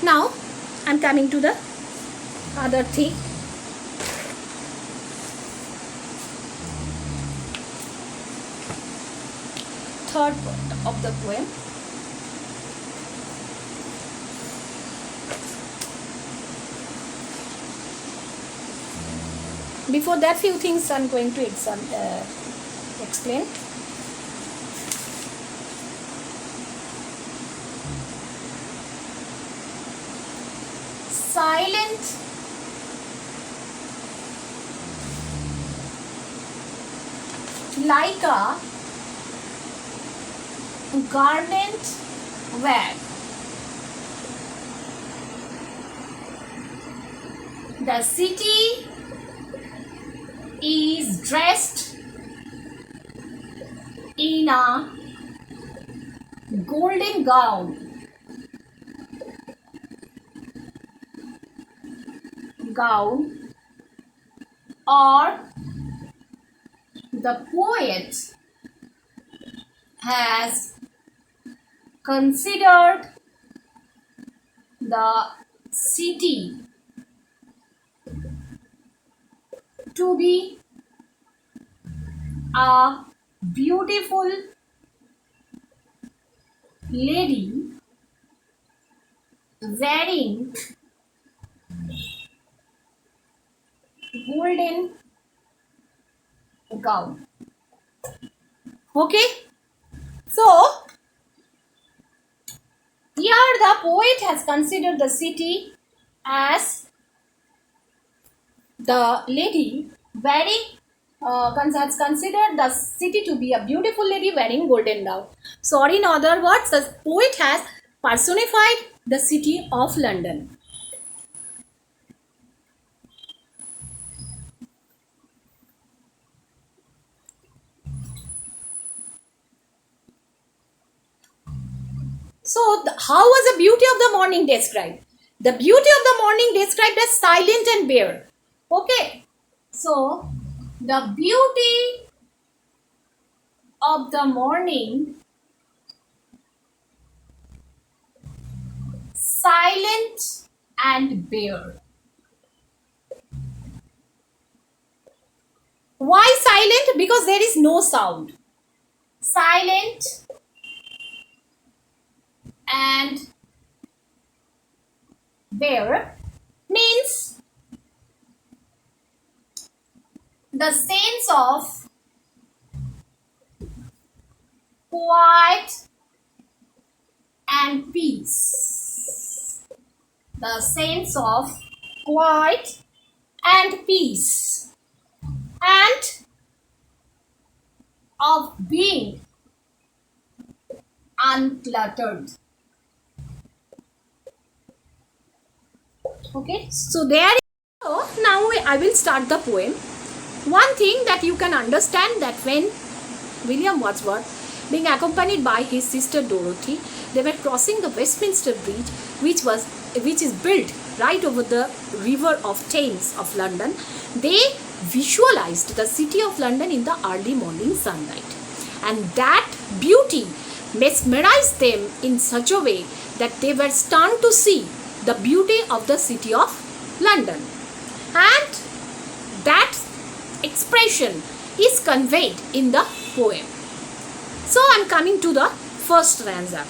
Now I'm coming to the other thing. Third part of the poem. Before that, few things I'm going to explain. Silent like a garment wag, the city is dressed in a golden gown. Or the poet has considered the city to be a beautiful lady wearing golden gown. Okay, so here the poet has considered the city as the lady wearing has considered the city to be a beautiful lady wearing golden gown. So, or in other words, the poet has personified the city of London. So, how was the beauty of the morning described? The beauty of the morning described as silent and bare. Okay. So, the beauty of the morning, silent and bare. Why silent? Because there is no sound. Silent and bare means the sense of quiet and peace. The sense of quiet and peace and of being uncluttered. Okay, so there. So now I will start the poem. One thing that you can understand, that when William Wordsworth, being accompanied by his sister Dorothy, they were crossing the Westminster Bridge, which is built right over the River of Thames of London. They visualized the city of London in the early morning sunlight, and that beauty mesmerized them in such a way that they were stunned to see the beauty of the city of London, and that expression is conveyed in the poem. So I am coming to the first stanza.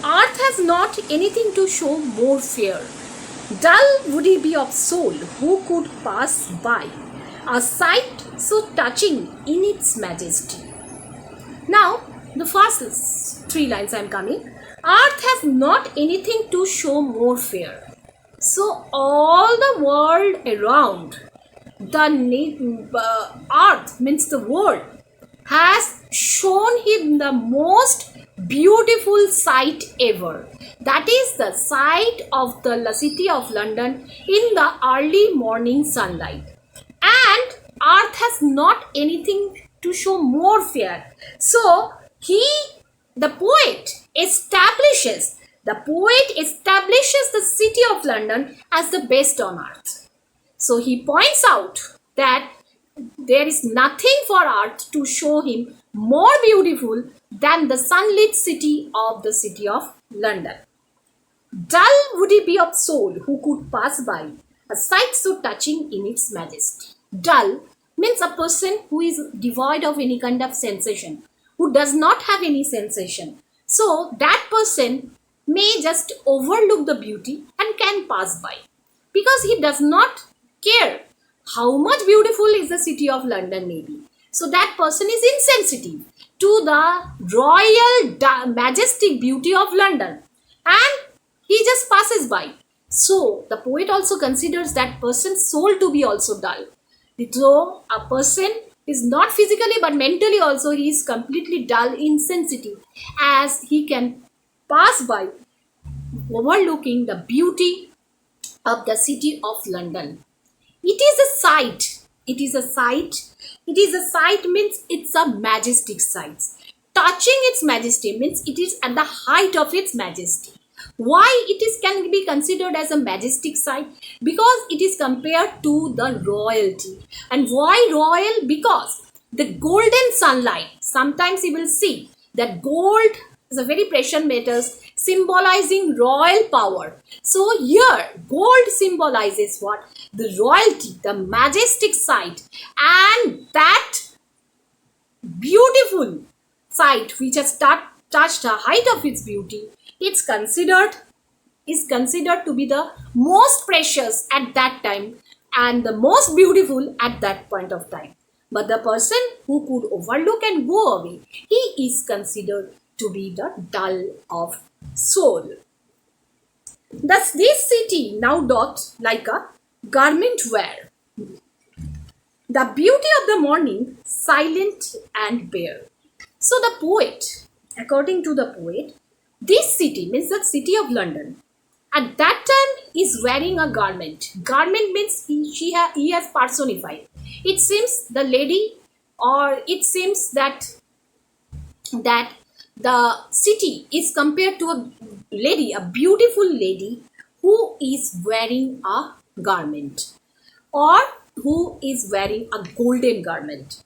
Earth has not anything to show more fair. Dull would he be of soul who could pass by, a sight so touching in its majesty. Now the first three lines I am coming. Earth has not anything to show more fair. So all the world around, the earth means the world, has shown him the most beautiful sight ever. That is the sight of the city of London in the early morning sunlight. And earth has not anything to show more fair. So the poet establishes the city of London as the best on earth. So he points out that there is nothing for earth to show him more beautiful than the sunlit city of London. Dull would he be of soul who could pass by a sight so touching in its majesty. Dull means a person who is devoid of any kind of sensation, who does not have any sensation. So that person may just overlook the beauty and can pass by because he does not care how much beautiful is the city of London may be. So that person is insensitive to the majestic beauty of London and he just passes by. So the poet also considers that person's soul to be also dull. So a person is not physically but mentally also he is completely dull, insensitive as he can pass by overlooking the beauty of the city of London. It is a sight. It is a sight. It is a sight means it's a majestic sight. Touching its majesty means it is at the height of its majesty. Why it is can be considered as a majestic sight? Because it is compared to the royalty. And why royal? Because the golden sunlight, sometimes you will see that gold is a very precious metals symbolizing royal power. So here gold symbolizes what? The royalty, the majestic sight, and that beautiful sight which has touched the height of its beauty, it's considered is considered to be the most precious at that time and the most beautiful at that point of time. But the person who could overlook and go away, he is considered to be the dull of soul. Thus this city now doth like a garment wear, the beauty of the morning silent and bare. So the poet, according to the poet, this city means the city of London at that time is wearing a garment. Garment means he has personified. It seems the lady or it seems that the city is compared to a lady, a beautiful lady who is wearing a garment or who is wearing a golden garment.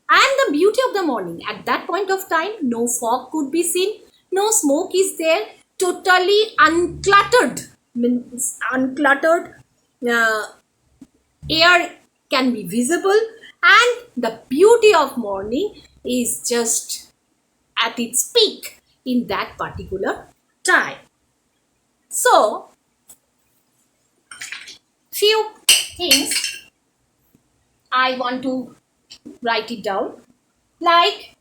And the beauty of the morning, at that point of time, no fog could be seen, no smoke is there, totally uncluttered, means uncluttered air can be visible, and the beauty of morning is just at its peak in that particular time. So, few things I want to write it down, like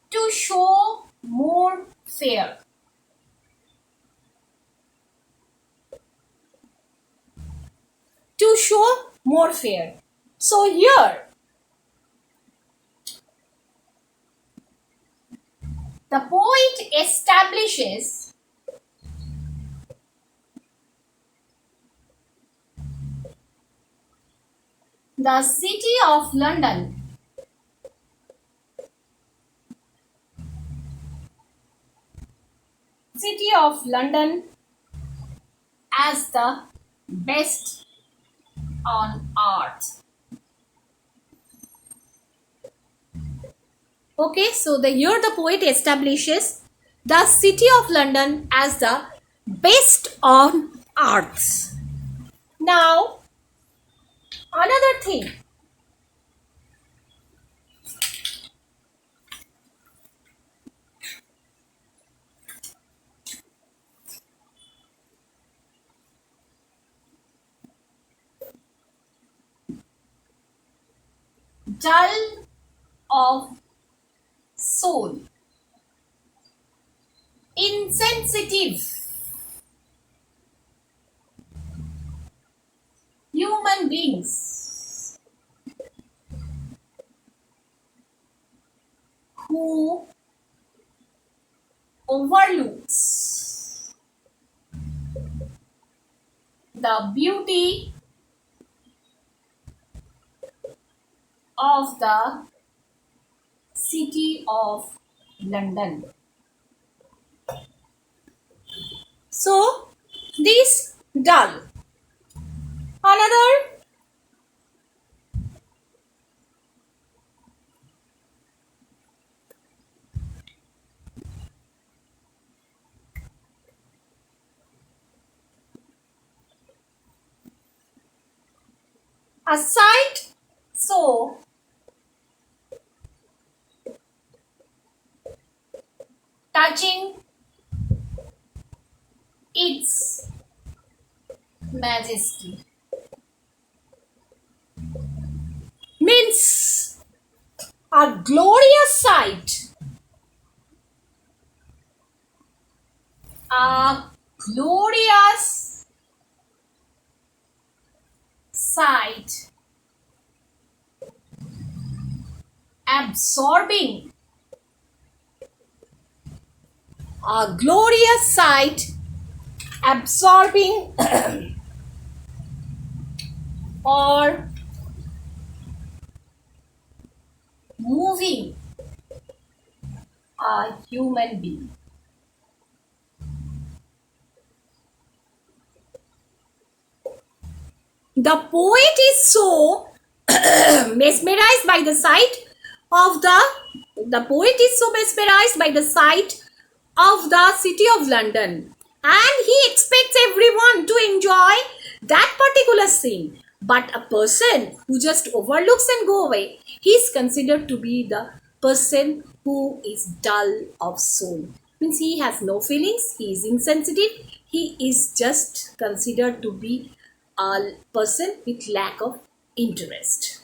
to show more fair. To show more fair. So here the poet establishes the city of London as the best on earth. Okay, so here the poet establishes the city of London as the best on earth. Now, another thing. Dull of soul, insensitive human beings who overlooks the beauty of the city of London. So, this dull. Another A sight so touching its majesty means a glorious sight. A glorious sight absorbing. A glorious sight absorbing or moving a human being. The poet is so mesmerized by the sight of the poet is so mesmerized by the sight of the city of London, and he expects everyone to enjoy that particular scene. But a person who just overlooks and go away, he is considered to be the person who is dull of soul. Means he has no feelings, he is insensitive, he is just considered to be a person with lack of interest.